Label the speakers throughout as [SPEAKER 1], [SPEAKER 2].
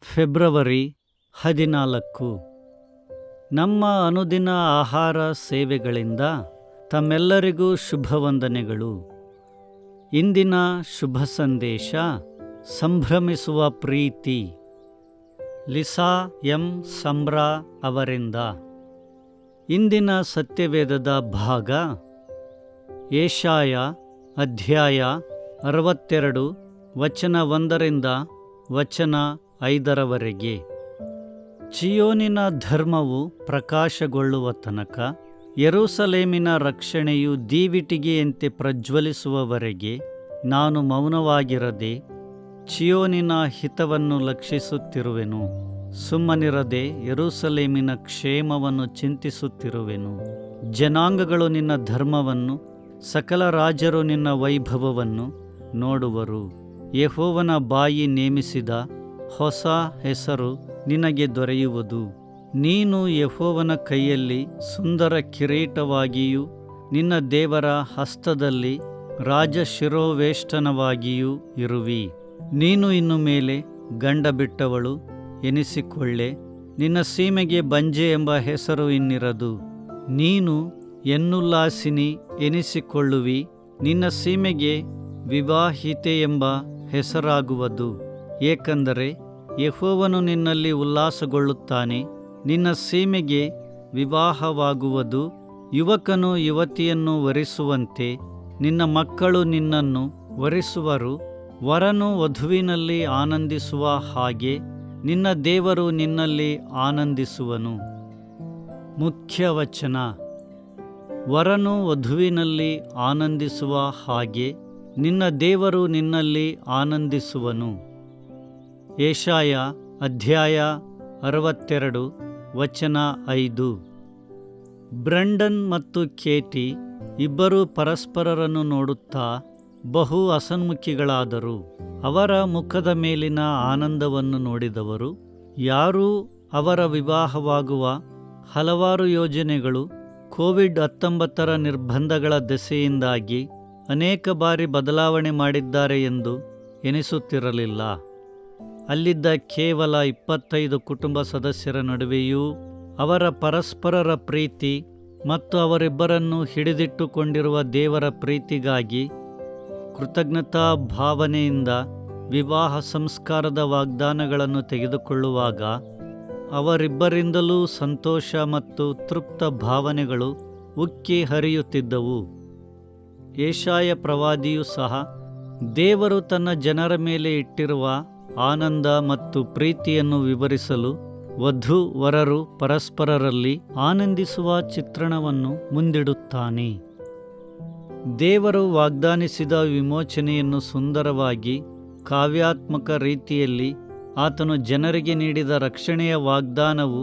[SPEAKER 1] February 14. ನಮ್ಮ ಅನುದಿನ ಆಹಾರ ಸೇವೆಗಳಿಂದ ತಮ್ಮೆಲ್ಲರಿಗೂ ಶುಭವಂದನೆಗಳು. ಇಂದಿನ ಶುಭ ಸಂದೇಶ ಸಂಭ್ರಮಿಸುವ ಪ್ರೀತಿ. ಲಿಸಾ ಎಂ ಸಂಬ್ರಾ ಅವರಿಂದ. ಇಂದಿನ ಸತ್ಯವೇದದ ಭಾಗ ಯೆಶಾಯ ಅಧ್ಯಾಯ 62 ವಚನ 1ರಿಂದ ವಚನ 5ರವರೆಗೆ. ಚಿಯೋನಿನ ಧರ್ಮವು ಪ್ರಕಾಶಗೊಳ್ಳುವ ತನಕ, ಯೆರೂಸಲೇಮಿನ ರಕ್ಷಣೆಯು ದೀವಿಟಿಗೆಯಂತೆ ಪ್ರಜ್ವಲಿಸುವವರೆಗೆ ನಾನು ಮೌನವಾಗಿರದೆ ಚಿಯೋನಿನ ಹಿತವನ್ನು ಲಕ್ಷಿಸುತ್ತಿರುವೆನು. ಸುಮ್ಮನಿರದೆ ಯೆರೂಸಲೇಮಿನ ಕ್ಷೇಮವನ್ನು ಚಿಂತಿಸುತ್ತಿರುವೆನು. ಜನಾಂಗಗಳು ನಿನ್ನ ಧರ್ಮವನ್ನು, ಸಕಲ ರಾಜರು ನಿನ್ನ ವೈಭವವನ್ನು ನೋಡುವರು. ಯೆಹೋವನ ಬಾಯಿ ನೇಮಿಸಿದ ಹೊಸ ಹೆಸರು ನಿನಗೆ ದೊರೆಯುವುದು. ನೀನು ಯೆಹೋವನ ಕೈಯಲ್ಲಿ ಸುಂದರ ಕಿರೀಟವಾಗಿಯೂ ನಿನ್ನ ದೇವರ ಹಸ್ತದಲ್ಲಿ ರಾಜಶಿರೋವೇಷ್ಟನವಾಗಿಯೂ ಇರುವಿ. ನೀನು ಇನ್ನು ಮೇಲೆ ಗಂಡ ಬಿಟ್ಟವಳು ಎನಿಸಿಕೊಳ್ಳೆ. ನಿನ್ನ ಸೀಮೆಗೆ ಬಂಜೆ ಎಂಬ ಹೆಸರು ಇನ್ನಿರದು. ನೀನು ಎನ್ನುಲ್ಲಾಸಿನಿ ಎನಿಸಿಕೊಳ್ಳುವಿ. ನಿನ್ನ ಸೀಮೆಗೆ ವಿವಾಹಿತೆ ಎಂಬ ಹೆಸರಾಗುವುದು. ಏಕೆಂದರೆ ಯೆಹೋವನು ನಿನ್ನಲ್ಲಿ ಉಲ್ಲಾಸಗೊಳ್ಳುತ್ತಾನೆ, ನಿನ್ನ ಸೀಮೆಗೆ ವಿವಾಹವಾಗುವುದು. ಯುವಕನು ಯುವತಿಯನ್ನು ವರಿಸುವಂತೆ ನಿನ್ನ ಮಕ್ಕಳು ನಿನ್ನನ್ನು ವರಿಸುವರು. ವರನು ವಧುವಿನಲ್ಲಿ ಆನಂದಿಸುವ ಹಾಗೆ ನಿನ್ನ ದೇವರು ನಿನ್ನಲ್ಲಿ ಆನಂದಿಸುವನು. ಮುಖ್ಯ ವಚನ. ವರನು ವಧುವಿನಲ್ಲಿ ಆನಂದಿಸುವ ಹಾಗೆ ನಿನ್ನ ದೇವರು ನಿನ್ನಲ್ಲಿ ಆನಂದಿಸುವನು. ಯೆಶಾಯ ಅಧ್ಯಾಯ 62 ವಚನ 5. ಬ್ರಂಡನ್ ಮತ್ತು ಕೇಟಿ ಇಬ್ಬರೂ ಪರಸ್ಪರರನ್ನು ನೋಡುತ್ತಾ ಬಹು ಅಸನ್ಮುಖಿಗಳಾದರು. ಅವರ ಮುಖದ ಮೇಲಿನ ಆನಂದವನ್ನು ನೋಡಿದವರು ಯಾರೂ ಅವರ ವಿವಾಹವಾಗುವ ಹಲವಾರು ಯೋಜನೆಗಳು ಕೋವಿಡ್-19 ನಿರ್ಬಂಧಗಳ ದೆಸೆಯಿಂದಾಗಿ ಅನೇಕ ಬಾರಿ ಬದಲಾವಣೆ ಮಾಡಿದ್ದಾರೆ ಎಂದು ಎನಿಸುತ್ತಿರಲಿಲ್ಲ. ಅಲ್ಲಿದ್ದ ಕೇವಲ 25 ಕುಟುಂಬ ಸದಸ್ಯರ ನಡುವೆಯೂ ಅವರ ಪರಸ್ಪರರ ಪ್ರೀತಿ ಮತ್ತು ಅವರಿಬ್ಬರನ್ನು ಹಿಡಿದಿಟ್ಟುಕೊಂಡಿರುವ ದೇವರ ಪ್ರೀತಿಗಾಗಿ ಕೃತಜ್ಞತಾ ಭಾವನೆಯಿಂದ ವಿವಾಹ ಸಂಸ್ಕಾರದ ವಾಗ್ದಾನಗಳನ್ನು ತೆಗೆದುಕೊಳ್ಳುವಾಗ ಅವರಿಬ್ಬರಿಂದಲೂ ಸಂತೋಷ ಮತ್ತು ತೃಪ್ತ ಭಾವನೆಗಳು ಉಕ್ಕಿ ಹರಿಯುತ್ತಿದ್ದವು. ಯೆಶಾಯ ಪ್ರವಾದಿಯೂ ಸಹ ದೇವರು ತನ್ನ ಜನರ ಮೇಲೆ ಇಟ್ಟಿರುವ ಆನಂದ ಮತ್ತು ಪ್ರೀತಿಯನ್ನು ವಿವರಿಸಲು ವಧು ವರರು ಪರಸ್ಪರರಲ್ಲಿ ಆನಂದಿಸುವ ಚಿತ್ರಣವನ್ನು ಮುಂದಿಡುತ್ತಾನೆ. ದೇವರು ವಾಗ್ದಾನಿಸಿದ ವಿಮೋಚನೆಯನ್ನು ಸುಂದರವಾಗಿ ಕಾವ್ಯಾತ್ಮಕ ರೀತಿಯಲ್ಲಿ ಆತನು ಜನರಿಗೆ ನೀಡಿದ ರಕ್ಷಣೆಯ ವಾಗ್ದಾನವು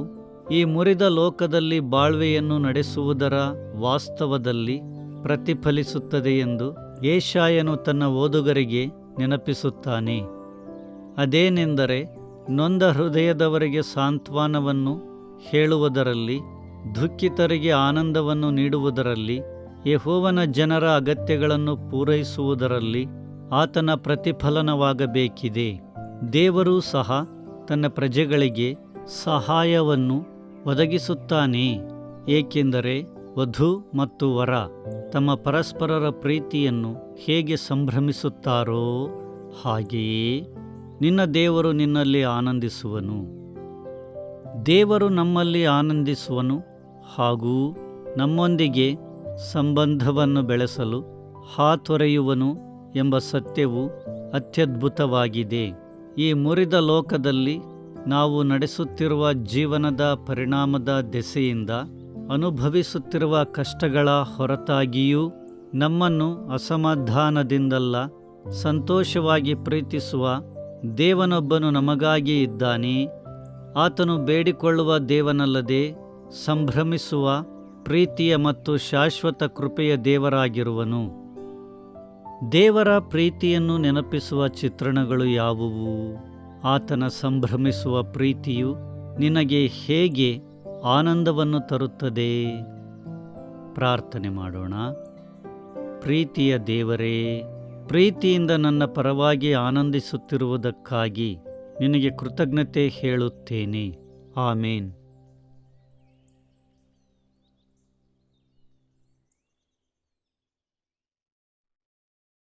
[SPEAKER 1] ಈ ಮುರಿದ ಲೋಕದಲ್ಲಿ ಬಾಳ್ವೆಯನ್ನು ನಡೆಸುವುದರ ವಾಸ್ತವದಲ್ಲಿ ಪ್ರತಿಫಲಿಸುತ್ತದೆ ಎಂದು ಯೆಶಾಯನು ತನ್ನ ಓದುಗರಿಗೆ ನೆನಪಿಸುತ್ತಾನೆ. ಅದೇನೆಂದರೆ, ನೊಂದ ಹೃದಯದವರಿಗೆ ಸಾಂತ್ವನವನ್ನು ಹೇಳುವುದರಲ್ಲಿ, ದುಃಖಿತರಿಗೆ ಆನಂದವನ್ನು ನೀಡುವುದರಲ್ಲಿ, ಯೆಹೋವನ ಜನರ ಅಗತ್ಯಗಳನ್ನು ಪೂರೈಸುವುದರಲ್ಲಿ ಆತನ ಪ್ರತಿಫಲನವಾಗಬೇಕಿದೆ. ದೇವರೂ ಸಹ ತನ್ನ ಪ್ರಜೆಗಳಿಗೆ ಸಹಾಯವನ್ನು ಒದಗಿಸುತ್ತಾನೆ, ಏಕೆಂದರೆ ವಧು ಮತ್ತು ವರ ತಮ್ಮ ಪರಸ್ಪರರ ಪ್ರೀತಿಯನ್ನು ಹೇಗೆ ಸಂಭ್ರಮಿಸುತ್ತಾರೋ ಹಾಗೆಯೇ ನಿನ್ನ ದೇವರು ನಿನ್ನಲ್ಲಿ ಆನಂದಿಸುವನು. ದೇವರು ನಮ್ಮಲ್ಲಿ ಆನಂದಿಸುವನು ಹಾಗೂ ನಮ್ಮೊಂದಿಗೆ ಸಂಬಂಧವನ್ನು ಬೆಳೆಸಲು ಹಾತೊರೆಯುವನು ಎಂಬ ಸತ್ಯವು ಅತ್ಯದ್ಭುತವಾಗಿದೆ. ಈ ಮುರಿದ ಲೋಕದಲ್ಲಿ ನಾವು ನಡೆಸುತ್ತಿರುವ ಜೀವನದ ಪರಿಣಾಮದ ದೆಸೆಯಿಂದ ಅನುಭವಿಸುತ್ತಿರುವ ಕಷ್ಟಗಳ ಹೊರತಾಗಿಯೂ ನಮ್ಮನ್ನು ಅಸಮಾಧಾನದಿಂದಲ್ಲ ಸಂತೋಷವಾಗಿ ಪ್ರೀತಿಸುವ ದೇವನೊಬ್ಬನು ನಮಗಾಗಿ ಇದ್ದಾನೆ. ಆತನು ಬೇಡಿಕೊಳ್ಳುವ ದೇವನಲ್ಲದೆ ಸಂಭ್ರಮಿಸುವ ಪ್ರೀತಿಯ ಮತ್ತು ಶಾಶ್ವತ ಕೃಪೆಯ ದೇವರಾಗಿರುವನು. ದೇವರ ಪ್ರೀತಿಯನ್ನು ನೆನಪಿಸುವ ಚಿತ್ರಣಗಳು ಯಾವುವು? ಆತನ ಸಂಭ್ರಮಿಸುವ ಪ್ರೀತಿಯು ನಿನಗೆ ಹೇಗೆ ಆನಂದವನ್ನು ತರುತ್ತದೆ? ಪ್ರಾರ್ಥನೆ ಮಾಡೋಣ. ಪ್ರೀತಿಯ ದೇವರೇ, ಪ್ರೀತಿಯಿಂದ ನನ್ನ ಪರವಾಗಿ ಆನಂದಿಸುತ್ತಿರುವುದಕ್ಕಾಗಿ ನಿನಗೆ ಕೃತಜ್ಞತೆ ಹೇಳುತ್ತೇನೆ. ಆಮೇನ್.